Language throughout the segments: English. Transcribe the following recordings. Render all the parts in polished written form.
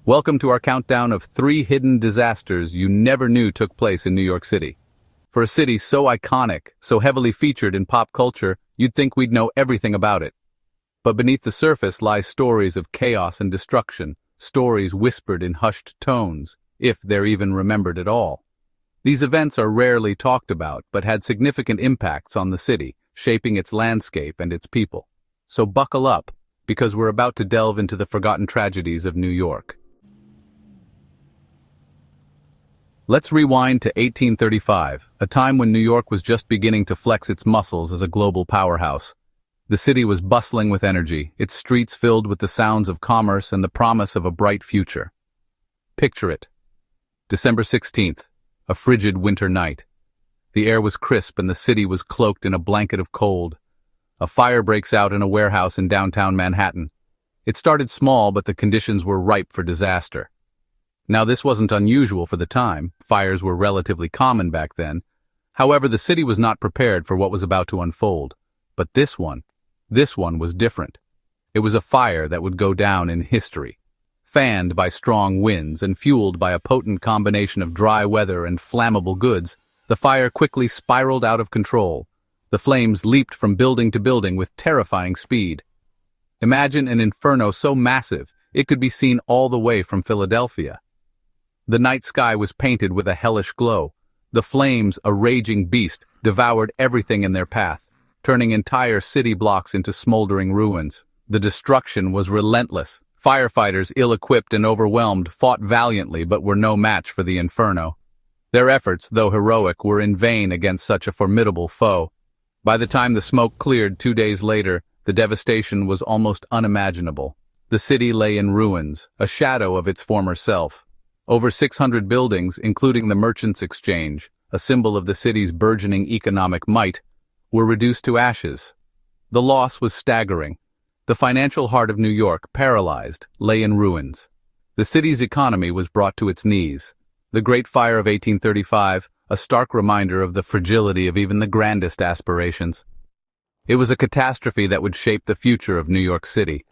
Welcome to our countdown of 3 hidden disasters you never knew took place in New York City. For a city so iconic, so heavily featured in pop culture, you'd think we'd know everything about it. But beneath the surface lie stories of chaos and destruction, stories whispered in hushed tones, if they're even remembered at all. These events are rarely talked about, but had significant impacts on the city, shaping its landscape and its people. So buckle up, because we're about to delve into the forgotten tragedies of New York. Let's rewind to 1835, a time when New York was just beginning to flex its muscles as a global powerhouse. The city was bustling with energy, its streets filled with the sounds of commerce and the promise of a bright future. Picture it. December 16th, a frigid winter night. The air was crisp and the city was cloaked in a blanket of cold. A fire breaks out in a warehouse in downtown Manhattan. It started small, but the conditions were ripe for disaster. Now, this wasn't unusual for the time. Fires were relatively common back then. However, the city was not prepared for what was about to unfold. But this one was different. It was a fire that would go down in history. Fanned by strong winds and fueled by a potent combination of dry weather and flammable goods, the fire quickly spiraled out of control. The flames leaped from building to building with terrifying speed. Imagine an inferno so massive it could be seen all the way from Philadelphia. The night sky was painted with a hellish glow. The flames, a raging beast, devoured everything in their path, turning entire city blocks into smoldering ruins. The destruction was relentless. Firefighters, ill-equipped and overwhelmed, fought valiantly but were no match for the inferno. Their efforts, though heroic, were in vain against such a formidable foe. By the time the smoke cleared 2 days later, the devastation was almost unimaginable. The city lay in ruins, a shadow of its former self. Over 600 buildings, including the Merchants' Exchange, a symbol of the city's burgeoning economic might, were reduced to ashes. The loss was staggering. The financial heart of New York, paralyzed, lay in ruins. The city's economy was brought to its knees. The Great Fire of 1835, a stark reminder of the fragility of even the grandest aspirations. It was a catastrophe that would shape the future of New York City.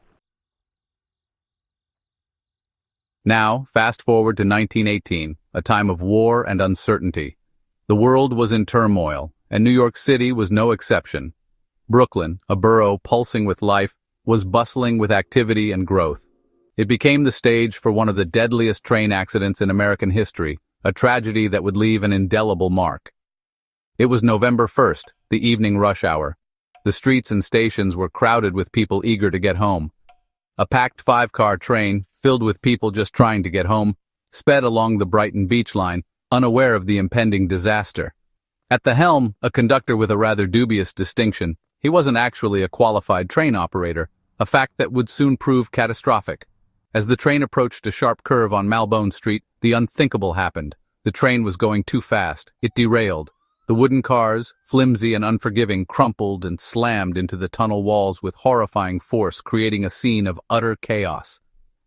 Now, fast forward to 1918, a time of war and uncertainty. The world was in turmoil, and New York City was no exception. Brooklyn, a borough pulsing with life, was bustling with activity and growth. It became the stage for one of the deadliest train accidents in American history, a tragedy that would leave an indelible mark. It was November 1st, the evening rush hour. The streets and stations were crowded with people eager to get home. A packed 5-car train, filled with people just trying to get home, sped along the Brighton Beach line, unaware of the impending disaster. At the helm, a conductor with a rather dubious distinction. He wasn't actually a qualified train operator, a fact that would soon prove catastrophic. As the train approached a sharp curve on Malbone Street, the unthinkable happened. The train was going too fast. It derailed. The wooden cars, flimsy and unforgiving, crumpled and slammed into the tunnel walls with horrifying force, creating a scene of utter chaos.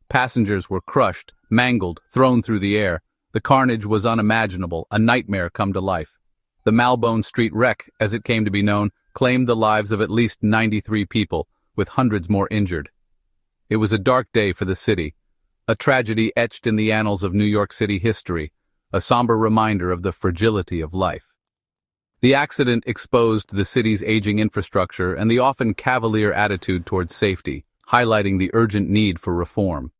Passengers were crushed, mangled, thrown through the air. The carnage was unimaginable, a nightmare come to life. The Malbone Street wreck, as it came to be known, claimed the lives of at least 93 people, with hundreds more injured. It was a dark day for the city, a tragedy etched in the annals of New York City history, a somber reminder of the fragility of life. The accident exposed the city's aging infrastructure and the often cavalier attitude towards safety, highlighting the urgent need for reform.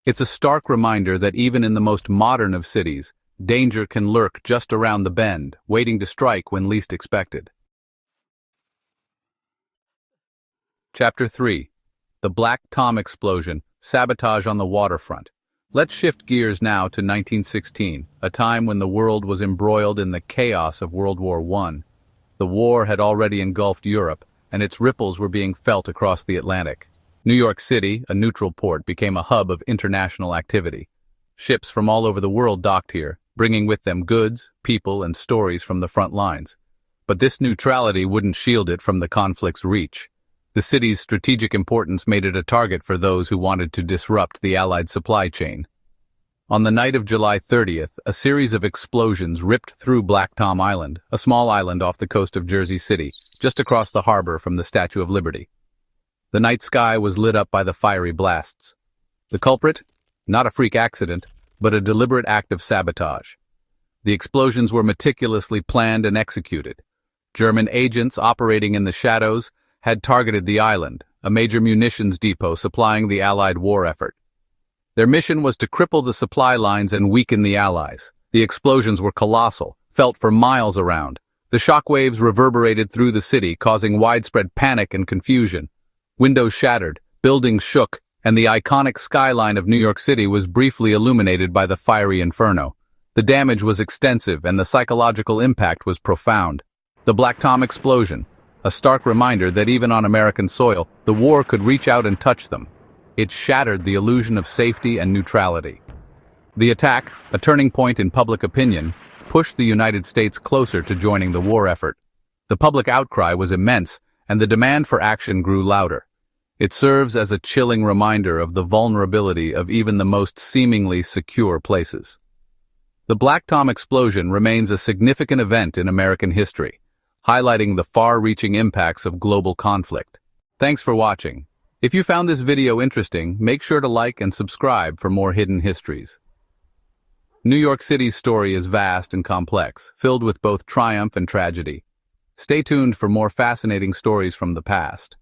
It's a stark reminder that even in the most modern of cities, danger can lurk just around the bend, waiting to strike when least expected. Chapter 3. The Black Tom Explosion, Sabotage on the Waterfront. Let's shift gears now to 1916, a time when the world was embroiled in the chaos of World War I. The war had already engulfed Europe, and its ripples were being felt across the Atlantic. New York City, a neutral port, became a hub of international activity. Ships from all over the world docked here, bringing with them goods, people, and stories from the front lines. But this neutrality wouldn't shield it from the conflict's reach. The city's strategic importance made it a target for those who wanted to disrupt the Allied supply chain. On the night of July 30th, a series of explosions ripped through Black Tom Island, a small island off the coast of Jersey City, just across the harbor from the Statue of Liberty. The night sky was lit up by the fiery blasts. The culprit? Not a freak accident, but a deliberate act of sabotage. The explosions were meticulously planned and executed. German agents operating in the shadows had targeted the island, a major munitions depot supplying the Allied war effort. Their mission was to cripple the supply lines and weaken the Allies. The explosions were colossal, felt for miles around. The shockwaves reverberated through the city, causing widespread panic and confusion. Windows shattered, buildings shook, and the iconic skyline of New York City was briefly illuminated by the fiery inferno. The damage was extensive and the psychological impact was profound. The Black Tom explosion, a stark reminder that even on American soil, the war could reach out and touch them. It shattered the illusion of safety and neutrality. The attack, a turning point in public opinion, pushed the United States closer to joining the war effort. The public outcry was immense, and the demand for action grew louder. It serves as a chilling reminder of the vulnerability of even the most seemingly secure places. The Black Tom explosion remains a significant event in American history, highlighting the far-reaching impacts of global conflict. Thanks for watching. If you found this video interesting, make sure to like and subscribe for more hidden histories. New York City's story is vast and complex, filled with both triumph and tragedy. Stay tuned for more fascinating stories from the past.